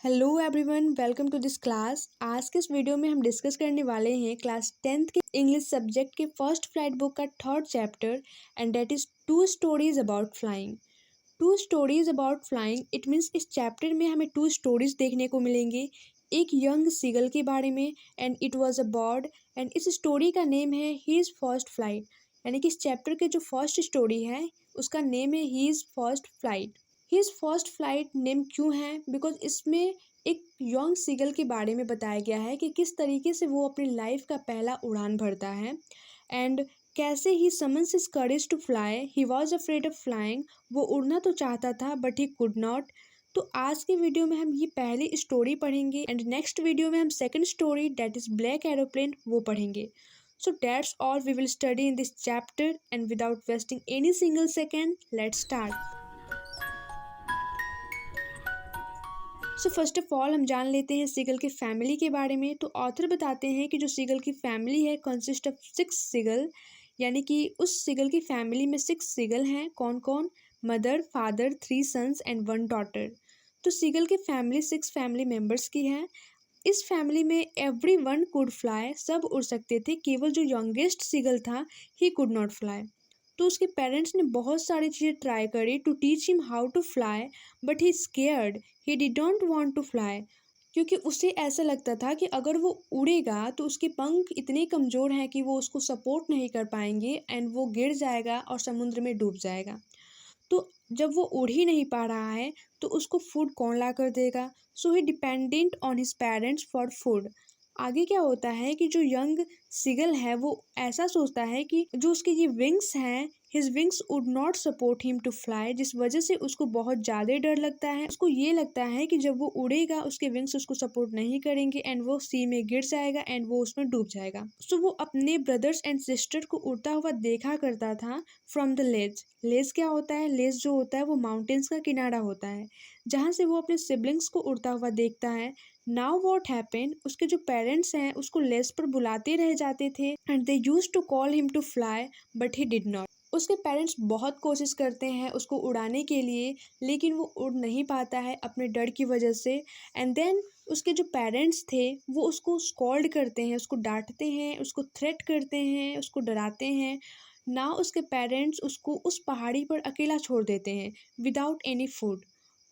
Hello everyone, welcome to this class. आज के इस वीडियो में हम डिस्कस करने वाले हैं क्लास 10th के इंग्लिश सब्जेक्ट के फर्स्ट फ्लाइट बुक का third chapter and that is two stories about flying. Two stories about flying it means इस चैप्टर में हमें टू स्टोरीज देखने को मिलेंगे। एक यंग सीगल के बारे में and it was a bird and इस स्टोरी का नेम है हीज फर्स्ट फ्लाइट। यानी कि इस चैप्टर के जो फर्स्ट स्टोरी है उसका नेम है his first flight. His first flight name क्यों है? बिकॉज इसमें एक यंग सीगल के बारे में बताया गया है कि किस तरीके से वो अपनी लाइफ का पहला उड़ान भरता है एंड कैसे he summons his courage to fly. He was afraid of flying. वो उड़ना तो चाहता था बट ही कुड नॉट। तो आज की वीडियो में हम ये पहली स्टोरी पढ़ेंगे एंड नेक्स्ट वीडियो में हम second story that is black aeroplane वो पढ़ेंगे। So that's all we will study in this chapter and without wasting any single second, let's start. So first of all हम जान लेते हैं seagull की family के बारे में। तो ऑथर बताते हैं कि जो सीगल की फैमिली है कंसिस्ट ऑफ 6 सीगल, यानी कि उस सीगल की फैमिली में 6 सीगल हैं। कौन कौन? Mother, father, 3 sons and 1 daughter. तो सीगल की फैमिली 6 फैमिली मेम्बर्स की है। इस फैमिली में एवरी वन कुड फ्लाई, सब उड़ सकते थे, केवल जो यंगेस्ट सीगल था ही कुड नॉट फ्लाई। तो उसके पेरेंट्स ने बहुत सारी चीज़ें ट्राई करी to teach him how to fly but he scared, he didn't want to fly. क्योंकि उसे ऐसा लगता था कि अगर वो उड़ेगा तो उसके पंख इतने कमज़ोर हैं कि वो उसको सपोर्ट नहीं कर पाएंगे एंड वो गिर जाएगा और समुद्र में डूब जाएगा। तो जब वो उड़ ही नहीं पा रहा है तो उसको फूड कौन ला कर देगा? So he dependent on his parents for food. आगे क्या होता है कि जो यंग सीगल है वो ऐसा सोचता है कि जो उसके ये विंग्स हैं, his wings would not support him to fly, जिस वजह से उसको बहुत ज़्यादा डर लगता है। उसको ये लगता है कि जब वो उड़ेगा उसके विंग्स उसको सपोर्ट नहीं करेंगे एंड वो सी में गिर जाएगा एंड वो उसमें डूब जाएगा। सो वो अपने ब्रदर्स एंड सिस्टर को उड़ता हुआ देखा करता था फ्रॉम द लेज। लेज क्या होता है? लेज जो होता है वो माउंटेन्स का किनारा होता है जहाँ से वो अपने सिबलिंग्स को उड़ता हुआ देखता है। नाउ वॉट हैपन, उसके जो पेरेंट्स हैं उसको लेस पर बुलाते रह जाते थे and they used to call him to fly but he did not. उसके पेरेंट्स बहुत कोशिश करते हैं उसको उड़ाने के लिए लेकिन वो उड़ नहीं पाता है अपने डर की वजह से। एंड देन उसके जो पेरेंट्स थे वो उसको स्कॉल्ड करते हैं, उसको डांटते हैं, उसको थ्रेट करते हैं, उसको डराते हैं। ना उसके पेरेंट्स उसको उस पहाड़ी पर अकेला छोड़ देते हैं विदाउट एनी फूड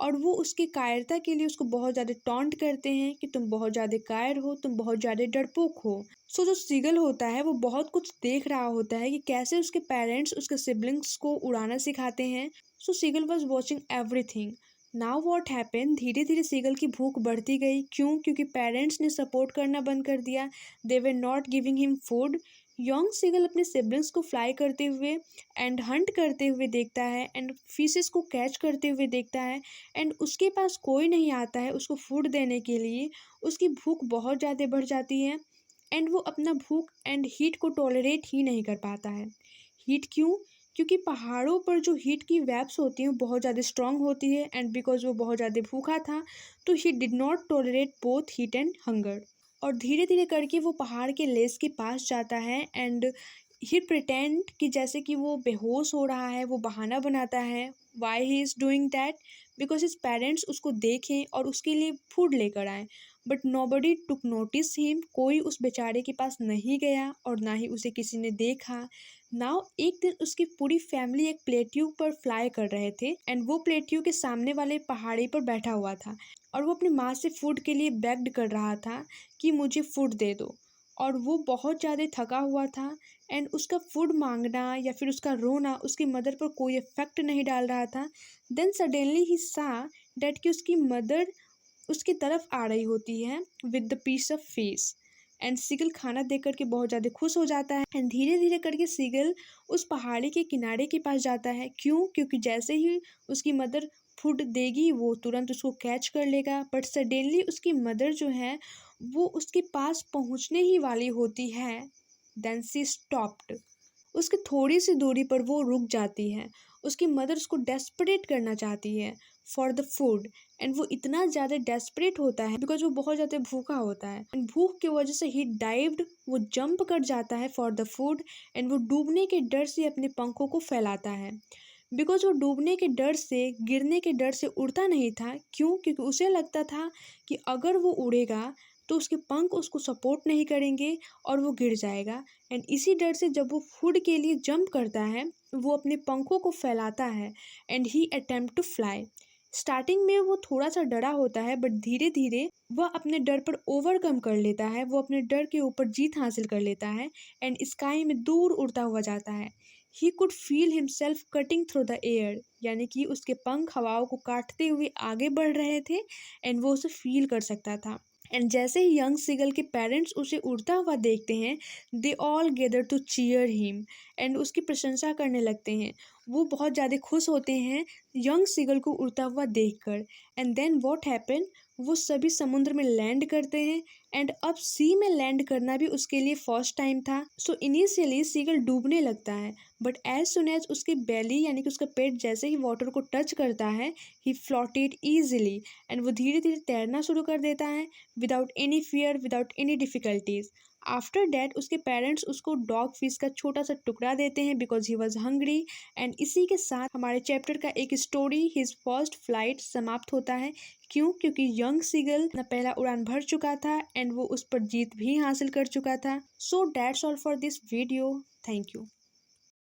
और वो उसकी कायरता के लिए उसको बहुत ज़्यादा टॉन्ट करते हैं कि तुम बहुत ज़्यादा कायर हो, तुम बहुत ज़्यादा डरपोक हो। सो जो सीगल होता है वो बहुत कुछ देख रहा होता है कि कैसे उसके पेरेंट्स उसके सिबलिंग्स को उड़ाना सिखाते हैं। So seagull was watching everything. Now what happen, धीरे धीरे सीगल की भूख बढ़ती गई। क्यों? क्योंकि पेरेंट्स ने सपोर्ट करना बंद कर दिया। They were not giving him food. Young seagull अपने सिबलिंग्स को फ्लाई करते हुए एंड हंट करते हुए देखता है एंड फिशेस को कैच करते हुए देखता है एंड उसके पास कोई नहीं आता है उसको फूड देने के लिए। उसकी भूख बहुत ज़्यादा बढ़ जाती है एंड वो अपना भूख एंड हीट को टॉलरेट ही नहीं कर पाता है। हीट क्यों? क्योंकि पहाड़ों पर जो हीट की वेव्स होती हैं वो बहुत ज़्यादा स्ट्रांग होती है एंड बिकॉज वो बहुत ज़्यादा भूखा था तो ही did not tolerate both heat and hunger. और धीरे धीरे करके वो पहाड़ के लेस के पास जाता है एंड ही प्रिटेंड कि जैसे कि वो बेहोश हो रहा है, वो बहाना बनाता है। Why he is doing that? Because his parents उसको देखें और उसके लिए फूड लेकर आएँ but nobody took notice him. कोई उस बेचारे के पास नहीं गया और ना ही उसे किसी ने देखा। नाउ एक दिन उसकी पूरी फैमिली एक प्लेट्यू पर फ्लाई कर रहे थे एंड वो प्लेट्यू के सामने वाले पहाड़ी पर बैठा हुआ था और वो अपनी माँ से फूड के लिए बेग्ड कर रहा था कि मुझे फूड दे दो। और वो बहुत ज़्यादा थका हुआ था एंड उसका फूड मांगना या फिर उसका रोना उसकी मदर पर कोई इफेक्ट नहीं डाल रहा था। देन सडनली ही सा डैट कि उसकी मदर उसकी तरफ आ रही होती है with the piece of fish and seagull खाना देख करके बहुत ज़्यादा खुश हो जाता है एंड धीरे धीरे करके सीगल उस पहाड़ी के किनारे के पास जाता है। क्यों? क्योंकि जैसे ही उसकी मदर फूड देगी वो तुरंत उसको कैच कर लेगा बट सडनली उसकी मदर जो है वो उसके पास पहुंचने ही वाली होती है। देन सी स्टॉप्ड। उसकी थोड़ी सी दूरी पर वो रुक जाती है। उसकी मदर उसको डेस्परेट करना चाहती है फॉर द फूड एंड वो इतना ज़्यादा डेस्परेट होता है बिकॉज वो बहुत ज़्यादा भूखा होता है एंड भूख की वजह से ही डाइव्ड, वो जंप कर जाता है फॉर द फूड एंड वो डूबने के डर से अपने पंखों को फैलाता है। बिकॉज वो डूबने के डर से, गिरने के डर से उड़ता नहीं था। क्यों? क्योंकि उसे लगता था कि अगर वो उड़ेगा तो उसके पंख उसको सपोर्ट नहीं करेंगे और वो गिर जाएगा। एंड इसी डर से जब वो फूड के लिए जंप करता है, वो अपने पंखों को फैलाता है and he attempt to fly. Starting में वो थोड़ा सा डरा होता है, बट धीरे धीरे वह अपने डर पर ओवरकम कर लेता है, वो अपने डर के ऊपर जीत हासिल कर लेता है एंड स्काई में दूर उड़ता हुआ जाता है। He could feel himself cutting through the air, यानी कि उसके पंख हवाओं को काटते हुए आगे बढ़ रहे थे एंड वो उसे फील कर सकता था। एंड जैसे ही यंग सीगल के पेरेंट्स उसे उड़ता हुआ देखते हैं, they all gather to cheer him, and उसकी प्रशंसा करने लगते हैं। वो बहुत ज़्यादा खुश होते हैं यंग सीगल को उड़ता हुआ देखकर। एंड देन व्हाट हैपन, वो सभी समुद्र में लैंड करते हैं। एंड अब सी में लैंड करना भी उसके लिए फर्स्ट टाइम था। सो इनिशियली सीगल डूबने लगता है, बट एज सुन एज उसकी बेली यानी कि उसका पेट जैसे ही वाटर को टच करता है, ही फ्लोटेड ईजिली, एंड वो धीरे धीरे तैरना शुरू कर देता है without any fear, without any difficulties. After that उसके पेरेंट्स उसको डॉग फिश का छोटा सा टुकड़ा देते हैं because he was hungry. And इसी के साथ हमारे चैप्टर का एक स्टोरी हिज फर्स्ट फ्लाइट समाप्त होता है। क्यों? क्योंकि यंग सीगल अपना पहला उड़ान भर चुका था एंड वो उस पर जीत भी हासिल कर चुका था। So that's all for this video. Thank you.